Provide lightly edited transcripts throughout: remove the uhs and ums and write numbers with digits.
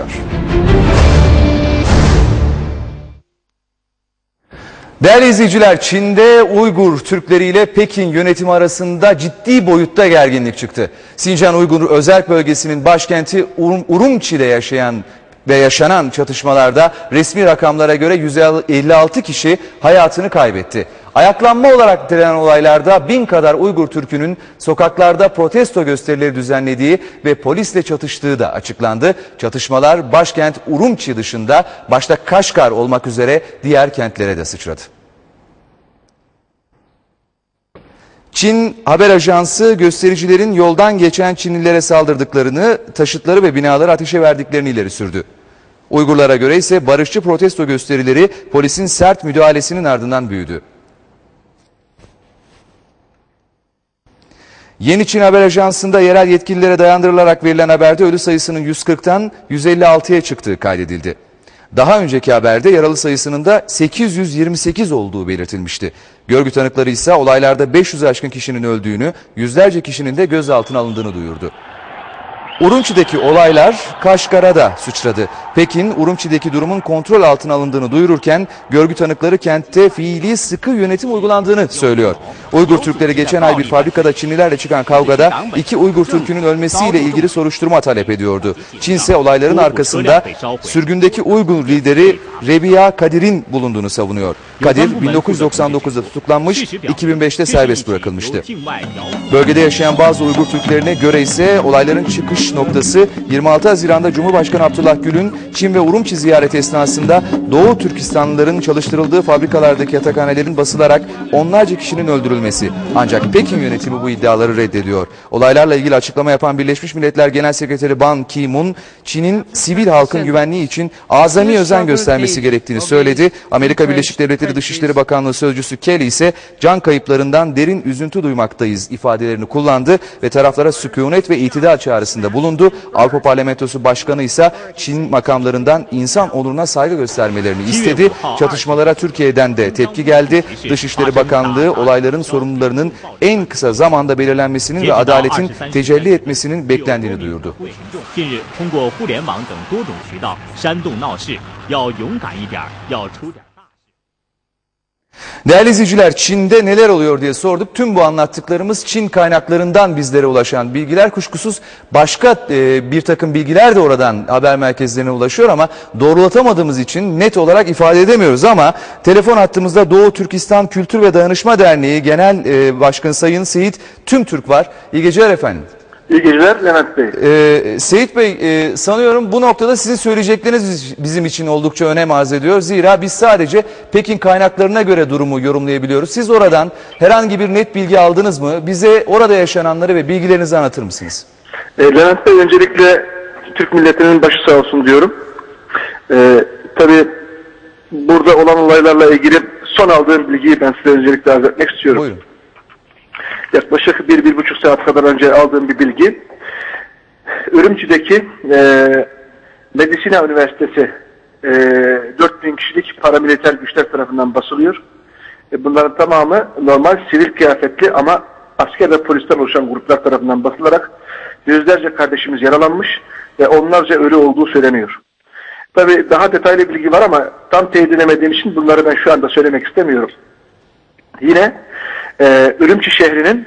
başlıyor. Değerli izleyiciler, Çin'de Uygur Türkleri ile Pekin yönetimi arasında ciddi boyutta gerginlik çıktı. Sincan Uygur Özerk Bölgesi'nin başkenti Urumçi'de yaşanan çatışmalarda resmi rakamlara göre 156 kişi hayatını kaybetti. Ayaklanma olarak nitelenen olaylarda 1000 kadar Uygur Türk'ünün sokaklarda protesto gösterileri düzenlediği ve polisle çatıştığı da açıklandı. Çatışmalar başkent Urumçi dışında başta Kaşgar olmak üzere diğer kentlere de sıçradı. Çin haber ajansı göstericilerin yoldan geçen Çinlilere saldırdıklarını, taşıtları ve binaları ateşe verdiklerini ileri sürdü. Uygurlara göre ise barışçı protesto gösterileri polisin sert müdahalesinin ardından büyüdü. Yeni Çin Haber Ajansı'nda yerel yetkililere dayandırılarak verilen haberde ölü sayısının 140'tan 156'ya çıktığı kaydedildi. Daha önceki haberde yaralı sayısının da 828 olduğu belirtilmişti. Görgü tanıkları ise olaylarda 500'e aşkın kişinin öldüğünü, yüzlerce kişinin de gözaltına alındığını duyurdu. Urumçi'deki olaylar Kaşgar'a da sıçradı. Pekin, Urumçi'deki durumun kontrol altına alındığını duyururken görgü tanıkları kentte fiili sıkı yönetim uygulandığını söylüyor. Uygur Türkleri geçen ay bir fabrikada Çinlilerle çıkan kavgada 2 Uygur Türk'ünün ölmesiyle ilgili soruşturma talep ediyordu. Çin ise olayların arkasında sürgündeki Uygur lideri Rebiya Kadir'in bulunduğunu savunuyor. Kadir 1999'da tutuklanmış, 2005'te serbest bırakılmıştı. Bölgede yaşayan bazı Uygur Türklerine göre ise olayların çıkış noktası 26 Haziran'da Cumhurbaşkanı Abdullah Gül'ün Çin ve Urumçi ziyareti esnasında Doğu Türkistanlıların çalıştırıldığı fabrikalardaki yatakhanelerin basılarak onlarca kişinin öldürülmesi. Ancak Pekin yönetimi bu iddiaları reddediyor. Olaylarla ilgili açıklama yapan Birleşmiş Milletler Genel Sekreteri Ban Ki-moon, Çin'in sivil halkın güvenliği için azami özen göstermesi gerektiğini söyledi. Amerika Birleşik Devletleri Dışişleri Bakanlığı Sözcüsü Kelly ise can kayıplarından derin üzüntü duymaktayız ifadelerini kullandı ve taraflara sükunet ve itidal çağrısında bulundu. Avrupa Parlamentosu Başkanı ise Çin makamlarından insan onuruna saygı göstermelerini istedi. Çatışmalara Türkiye'den de tepki geldi. Dışişleri Bakanlığı olayların sorumlularının en kısa zamanda belirlenmesinin ve adaletin tecelli etmesinin beklendiğini duyurdu. Değerli izleyiciler, Çin'de neler oluyor diye sorduk. Tüm bu anlattıklarımız Çin kaynaklarından bizlere ulaşan bilgiler. Kuşkusuz başka bir takım bilgiler de oradan haber merkezlerine ulaşıyor ama doğrulatamadığımız için net olarak ifade edemiyoruz. Ama telefon hattımızda Doğu Türkistan Kültür ve Dayanışma Derneği Genel Başkanı Sayın Seyit Tümtürk var. İyi geceler efendim. İyi geceler Levent Bey. Seyit Bey, sanıyorum bu noktada sizin söyleyecekleriniz bizim için oldukça önem arz ediyor. Zira biz sadece Pekin kaynaklarına göre durumu yorumlayabiliyoruz. Siz oradan herhangi bir net bilgi aldınız mı? Bize orada yaşananları ve bilgilerinizi anlatır mısınız? Levent Bey, öncelikle Türk milletinin başı sağ olsun diyorum. Tabii burada olan olaylarla ilgili son aldığım bilgiyi ben size öncelikle arz etmek istiyorum. Buyurun. Yaklaşık 1-1,5 saat kadar önce aldığım bir bilgi. Urumçi'deki Medicina Üniversitesi 4000 kişilik paramiliter güçler tarafından basılıyor. Bunların tamamı normal sivil kıyafetli ama asker ve polisten oluşan gruplar tarafından basılarak yüzlerce kardeşimiz yaralanmış ve onlarca ölü olduğu söyleniyor. Tabii daha detaylı bilgi var ama tam teyit edemediğim için bunları ben şu anda söylemek istemiyorum. Yine Urumçi şehrinin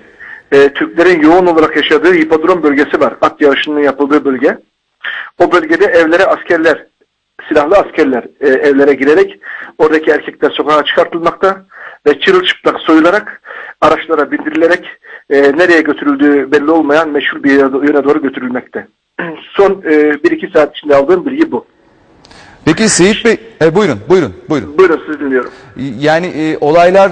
Türklerin yoğun olarak yaşadığı hipodrom bölgesi var. At yarışının yapıldığı bölge. O bölgede evlere askerler, silahlı askerler evlere girerek oradaki erkekler sokağa çıkartılmakta ve çırılçıplak soyularak araçlara bindirilerek nereye götürüldüğü belli olmayan meşhur bir yere doğru götürülmekte. Son 1-2 saat içinde aldığım bilgi bu. Peki Seyit Bey, buyurun. Buyurun, sizi dinliyorum. Yani olaylar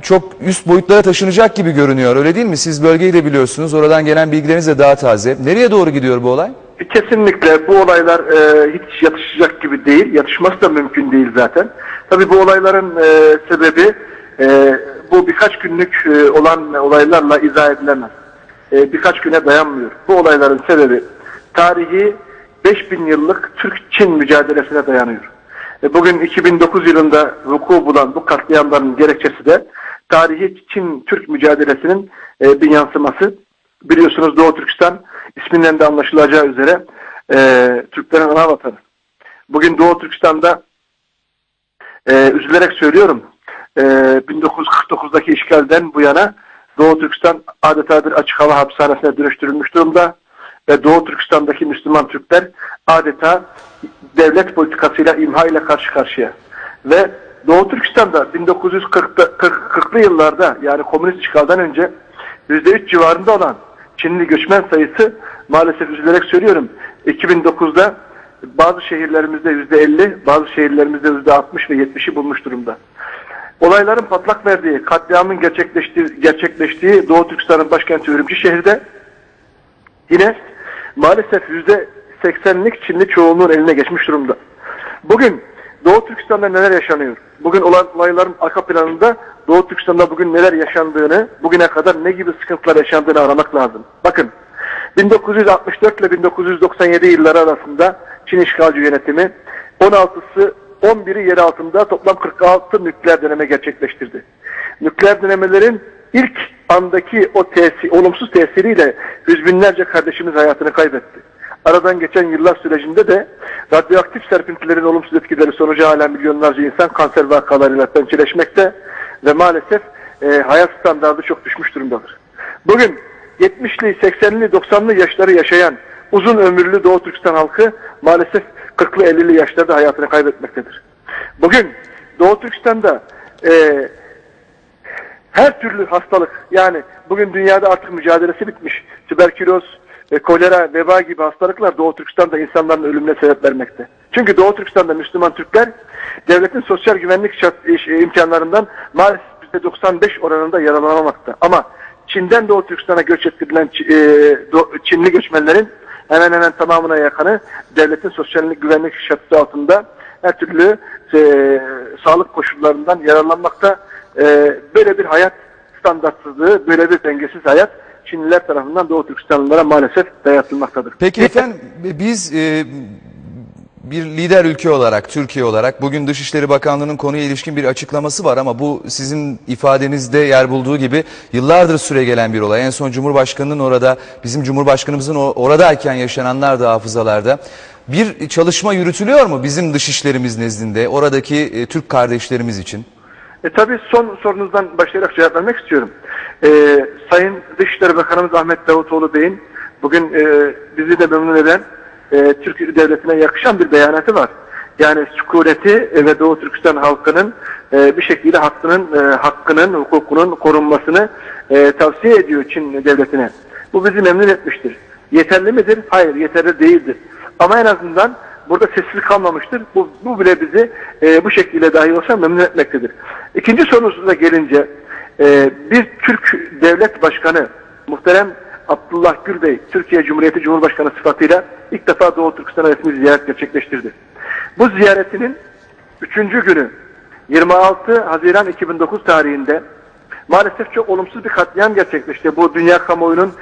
çok üst boyutlara taşınacak gibi görünüyor, öyle değil mi? Siz bölgeyi de biliyorsunuz, oradan gelen bilgileriniz de daha taze. Nereye doğru gidiyor bu olay? Kesinlikle bu olaylar hiç yatışacak gibi değil, yatışması da mümkün değil zaten. Tabii bu olayların sebebi bu birkaç günlük olan olaylarla izah edilemez. Birkaç güne dayanmıyor. Bu olayların sebebi tarihi 5000 yıllık Türk-Çin mücadelesine dayanıyor. Bugün 2009 yılında vuku bulan bu katliamların gerekçesi de tarihi Çin-Türk mücadelesinin bir yansıması. Biliyorsunuz Doğu Türkistan isminden de anlaşılacağı üzere Türklerin ana vatanı. Bugün Doğu Türkistan'da üzülerek söylüyorum, 1949'daki işgalden bu yana Doğu Türkistan adeta bir açık hava hapishanesine dönüştürülmüş durumda ve Doğu Türkistan'daki Müslüman Türkler adeta devlet politikasıyla, imha ile karşı karşıya. Ve Doğu Türkistan'da 1940'lı yıllarda, yani komünist işgalden önce %3 civarında olan Çinli göçmen sayısı, maalesef üzülerek söylüyorum, 2009'da bazı şehirlerimizde %50, bazı şehirlerimizde %60 ve 70'i bulmuş durumda. Olayların patlak verdiği, katliamın gerçekleştiği Doğu Türkistan'ın başkenti Ürümçi şehirde yine maalesef %80'lik Çinli çoğunluğun eline geçmiş durumda. Bugün Doğu Türkistan'da neler yaşanıyor? Bugün olan olayların arka planında Doğu Türkistan'da bugün neler yaşandığını, bugüne kadar ne gibi sıkıntılar yaşandığını aramak lazım. Bakın, 1964 ile 1997 yılları arasında Çin işgalci yönetimi 11'i yer altında toplam 46 nükleer deneme gerçekleştirdi. Nükleer denemelerin ilk andaki o olumsuz tesiriyle yüz binlerce kardeşimiz hayatını kaybetti. Aradan geçen yıllar sürecinde de radyoaktif serpintilerin olumsuz etkileri sonucu hala milyonlarca insan kanser vakalarıyla pençeleşmekte ve maalesef hayat standartı çok düşmüş durumdadır. Bugün 70'li, 80'li, 90'lı yaşları yaşayan uzun ömürlü Doğu Türkistan halkı maalesef 40'lı, 50'li yaşlarda hayatını kaybetmektedir. Bugün Doğu Türkistan'da her türlü hastalık, yani bugün dünyada artık mücadelesi bitmiş tüberküloz, kolera, veba gibi hastalıklar Doğu Türkistan'da insanların ölümüne sebep vermekte. Çünkü Doğu Türkistan'da Müslüman Türkler devletin sosyal güvenlik imkanlarından maalesef %95 oranında yararlanamamakta. Ama Çin'den Doğu Türkistan'a göç ettirilen Çinli göçmenlerin hemen hemen tamamına yakını devletin sosyal güvenlik çatısı altında her türlü sağlık koşullarından yararlanmakta. Böyle bir hayat standartsızlığı, böyle bir dengesiz hayat Çinliler tarafından Doğu Türkistanlılara maalesef dayatılmaktadır. Peki efendim, biz bir lider ülke olarak, Türkiye olarak, bugün Dışişleri Bakanlığı'nın konuya ilişkin bir açıklaması var ama bu sizin ifadenizde yer bulduğu gibi yıllardır süregelen bir olay. En son Cumhurbaşkanı'nın orada, bizim Cumhurbaşkanımızın oradayken yaşananlar da hafızalarda. Bir çalışma yürütülüyor mu bizim dışişlerimiz nezdinde, oradaki Türk kardeşlerimiz için? Tabii son sorunuzdan başlayarak cevap vermek istiyorum. Sayın Dışişleri Bakanımız Ahmet Davutoğlu Bey'in bugün bizi de memnun eden Türk Devleti'ne yakışan bir beyanatı var. Yani sükuneti ve Doğu Türkistan halkının bir şekilde hakkının, hukukunun korunmasını tavsiye ediyor Çin Devleti'ne. Bu bizi memnun etmiştir. Yeterli midir? Hayır, yeterli değildir. Ama en azından burada sessiz kalmamıştır. Bu bile bizi bu şekilde dahi olsa memnun etmektedir. İkinci sorunuza gelince bir Türk Devlet Başkanı muhterem Abdullah Gül Bey, Türkiye Cumhuriyeti Cumhurbaşkanı sıfatıyla ilk defa Doğu Türkistan'a resmi ziyaret gerçekleştirdi. Bu ziyaretinin 3. günü 26 Haziran 2009 tarihinde maalesef çok olumsuz bir katliam gerçekleşti. Bu dünya kamuoyunun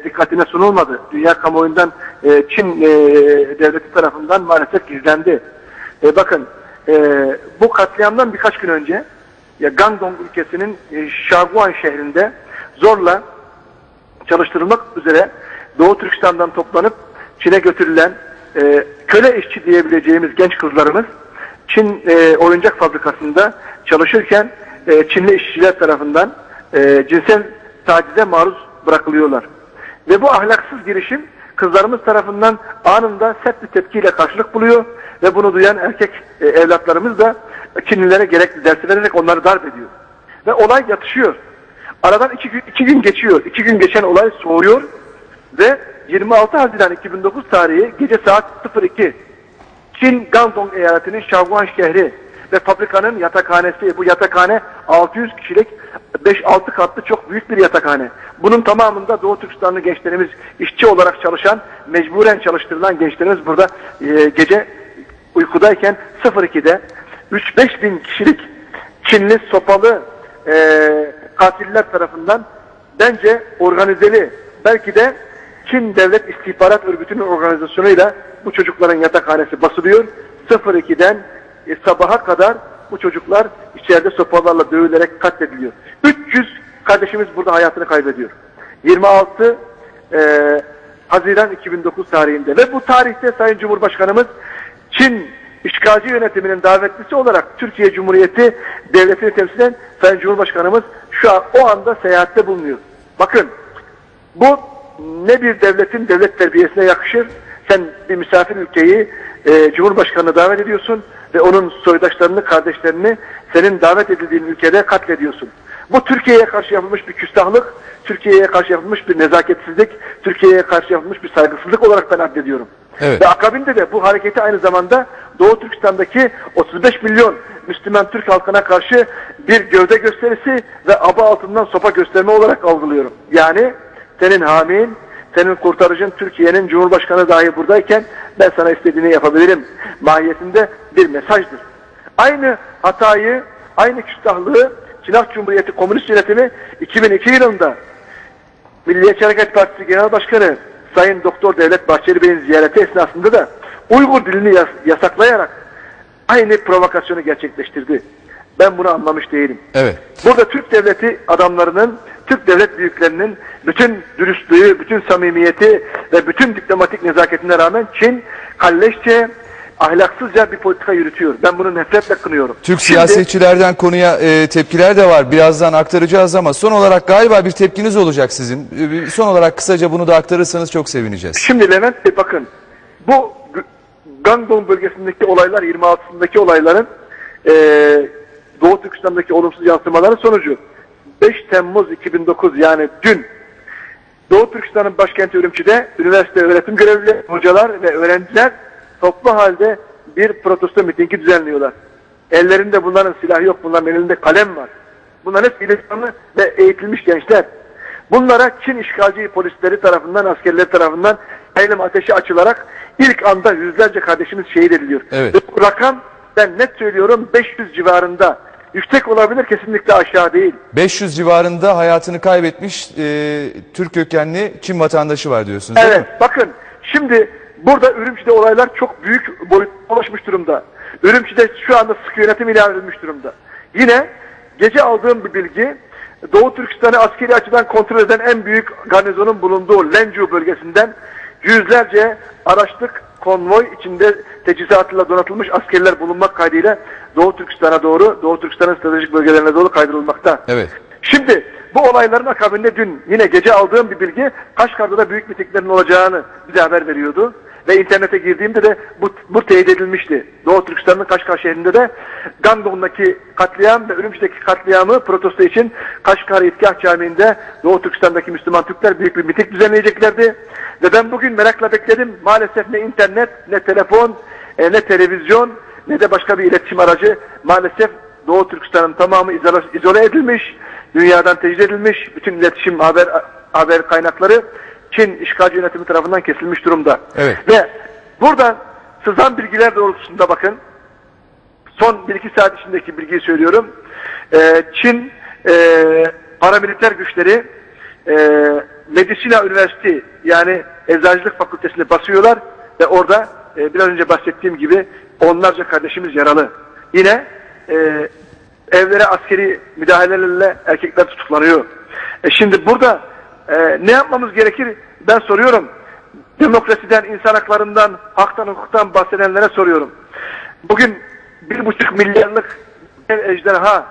dikkatine sunulmadı. Dünya kamuoyundan Çin devleti tarafından maalesef gizlendi. Bakın bu katliamdan birkaç gün önce Guangdong ülkesinin Shaguan şehrinde zorla çalıştırılmak üzere Doğu Türkistan'dan toplanıp Çin'e götürülen köle işçi diyebileceğimiz genç kızlarımız Çin oyuncak fabrikasında çalışırken Çinli işçiler tarafından cinsel tacize maruz bırakılıyorlar. Ve bu ahlaksız girişim kızlarımız tarafından anında sert bir tepkiyle karşılık buluyor ve bunu duyan erkek evlatlarımız da Çinlilere gerekli ders vererek onları darp ediyor. Ve olay yatışıyor. Aradan iki gün geçiyor. 2 gün geçen olay soğuyor ve 26 Haziran 2009 tarihi gece saat 02 Çin Guangdong eyaletinin Shaguan şehri ve fabrikanın yatakhanesi, bu yatakhane 600 kişilik 5-6 katlı çok büyük bir yatakhane. Bunun tamamında Doğu Türkistanlı gençlerimiz işçi olarak çalışan, mecburen çalıştırılan gençlerimiz burada gece uykudayken 02'de 3-5 bin kişilik Çinli sopalı katiller tarafından bence organizeli, belki de Çin Devlet İstihbarat Örgütü'nün organizasyonuyla bu çocukların yatakhanesi basılıyor. 02'den sabaha kadar bu çocuklar içeride sopalarla dövülerek katlediliyor. 300 kardeşimiz burada hayatını kaybediyor. 26 Haziran 2009 tarihinde ve bu tarihte Sayın Cumhurbaşkanımız Çin işgalci yönetiminin davetlisi olarak Türkiye Cumhuriyeti devletini temsil eden Sayın Cumhurbaşkanımız şu an o anda seyahatte bulunuyor. Bakın, bu ne bir devletin devlet terbiyesine yakışır. Sen bir misafir ülkeyi Cumhurbaşkanı'na davet ediyorsun ve onun soydaşlarını, kardeşlerini senin davet edildiğin ülkede katlediyorsun. Bu Türkiye'ye karşı yapılmış bir küstahlık, Türkiye'ye karşı yapılmış bir nezaketsizlik, Türkiye'ye karşı yapılmış bir saygısızlık olarak ben addediyorum. Evet. Ve akabinde de bu hareketi aynı zamanda Doğu Türkistan'daki 35 milyon Müslüman Türk halkına karşı bir gövde gösterisi ve aba altından sopa gösterme olarak algılıyorum. Yani senin hamin, senin kurtarıcın Türkiye'nin Cumhurbaşkanı dahi buradayken ben sana istediğini yapabilirim mahiyetinde bir mesajdır. Aynı hatayı, aynı küstahlığı Çin Halk Cumhuriyeti Komünist Yönetimi 2002 yılında Milliyetçi Hareket Partisi Genel Başkanı Sayın Doktor Devlet Bahçeli Bey'in ziyareti esnasında da Uygur dilini yasaklayarak aynı provokasyonu gerçekleştirdi. Ben bunu anlamış değilim. Evet. Burada Türk devleti adamlarının, Türk devlet büyüklerinin bütün dürüstlüğü, bütün samimiyeti ve bütün diplomatik nezaketine rağmen Çin kalleşçe, ahlaksızca bir politika yürütüyor. Ben bunu nefretle kınıyorum. Türk siyasetçilerden konuya tepkiler de var. Birazdan aktaracağız ama son olarak galiba bir tepkiniz olacak sizin. Son olarak kısaca bunu da aktarırsanız çok sevineceğiz. Şimdi Levent Bey, bakın, bu Guangdong bölgesindeki olaylar, 26'sındaki olayların Doğu Türkistan'daki olumsuz yansımaların sonucu 5 Temmuz 2009 yani dün Doğu Türkistan'ın başkenti Ürümçi'de üniversite öğretim görevlileri, hocalar ve öğrenciler toplu halde bir protesto mitingi düzenliyorlar. Ellerinde bunların silahı yok, bunların elinde kalem var. Bunlar hep iletişimli ve eğitilmiş gençler. Bunlara Çin işgalci polisleri tarafından, askerleri tarafından eylem ateşi açılarak ilk anda yüzlerce kardeşimiz şehit ediliyor. Evet. Ve bu rakam, ben net söylüyorum, 500 civarında. Yüksek olabilir, kesinlikle aşağı değil. 500 civarında hayatını kaybetmiş Türk kökenli Çin vatandaşı var diyorsunuz, değil mi? Evet, bakın şimdi burada Ürümçi'de olaylar çok büyük boyuta ulaşmış durumda. Ürümçi'de şu anda sıkı yönetim ilan edilmiş durumda. Yine gece aldığım bir bilgi, Doğu Türkistan'ı askeri açıdan kontrol eden en büyük garnizonun bulunduğu Lencu bölgesinden yüzlerce araçlık konvoy içinde teçhizatıyla donatılmış askerler bulunmak kaydıyla Doğu Türkistan'a doğru, Doğu Türkistan'ın stratejik bölgelerine doğru kaydırılmakta. Evet. Şimdi bu olayların akabinde dün yine gece aldığım bir bilgi, Kaşgar'da da büyük mitinglerin olacağını bize haber veriyordu. Ve internete girdiğimde de bu teyit edilmişti. Doğu Türkistan'ın Kaşgar şehrinde de Guangdong'daki katliam ve Ürümçi'deki katliamı protesto için Kaşgar İttihat Camii'nde Doğu Türkistan'daki Müslüman Türkler büyük bir miting düzenleyeceklerdi. Ve ben bugün merakla bekledim. Maalesef ne internet, ne telefon, ne televizyon, ne de başka bir iletişim aracı maalesef Doğu Türkistan'ın tamamı izole edilmiş, dünyadan tecrit edilmiş, bütün iletişim haber kaynakları Çin işgalci yönetimi tarafından kesilmiş durumda. Evet. Ve buradan sızan bilgiler doğrultusunda bakın, son 1-2 saat içindeki bilgiyi söylüyorum. Çin paramiliter güçleri Medicina Üniversitesi yani Eczacılık Fakültesini basıyorlar ve orada biraz önce bahsettiğim gibi onlarca kardeşimiz yaralı. Yine evlere askeri müdahalelerle erkekler tutuklanıyor. Şimdi burada ne yapmamız gerekir? Ben soruyorum. Demokrasiden, insan haklarından, haktan, hukuktan bahsedenlere soruyorum. Bugün 1,5 milyarlık ejderha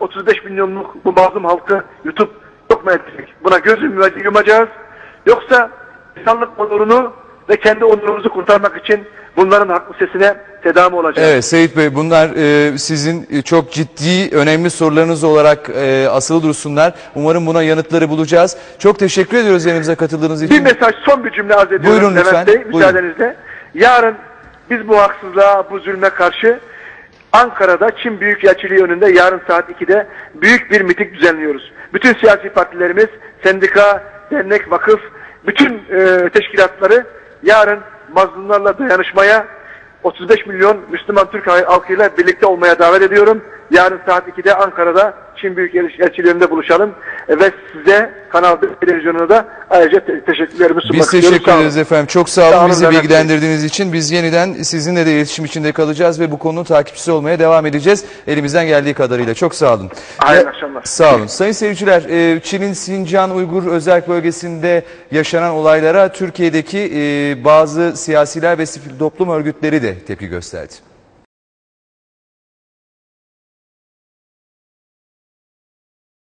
35 milyonluk bu mazlum halkı yutup yok mu edecek? Buna göz yumacağız. Yoksa insanlık onurunu ve kendi onurumuzu kurtarmak için bunların haklı sesine tedavi olacak. Evet Seyit Bey, bunlar sizin çok ciddi, önemli sorularınız olarak asılı dursunlar. Umarım buna yanıtları bulacağız. Çok teşekkür ediyoruz yanımıza katıldığınız için. Bir mesaj, son bir cümle arz ediyorum. Buyurun lütfen. Bey, müsaadenizle. Yarın biz bu haksızlığa, bu zulme karşı Ankara'da Çin Büyükelçiliği önünde yarın saat 2'de büyük bir miting düzenliyoruz. Bütün siyasi partilerimiz, sendika, dernek, vakıf, bütün teşkilatları yarın mazlumlarla dayanışmaya, 35 milyon Müslüman Türk halkıyla birlikte olmaya davet ediyorum. Yarın saat 2'de Ankara'da Çin Büyükelçiliğinde buluşalım. Ve size Kanal 5 televizyonuna da ayrıca teşekkürlerimi sunmak Biz istiyorum. teşekkür ederiz efendim. Çok sağ olun, Sağ olun bizi Levent Bey. bilgilendirdiğiniz için. Biz yeniden sizinle de iletişim içinde kalacağız ve bu konunun takipçisi olmaya devam edeceğiz. Elimizden geldiği kadarıyla. Çok sağ olun. Hayırlı akşamlar. Sağ olun. Sayın seyirciler, Çin'in Sincan Uygur Özerk Bölgesi'nde yaşanan olaylara Türkiye'deki bazı siyasiler ve sivil toplum örgütleri de tepki gösterdi.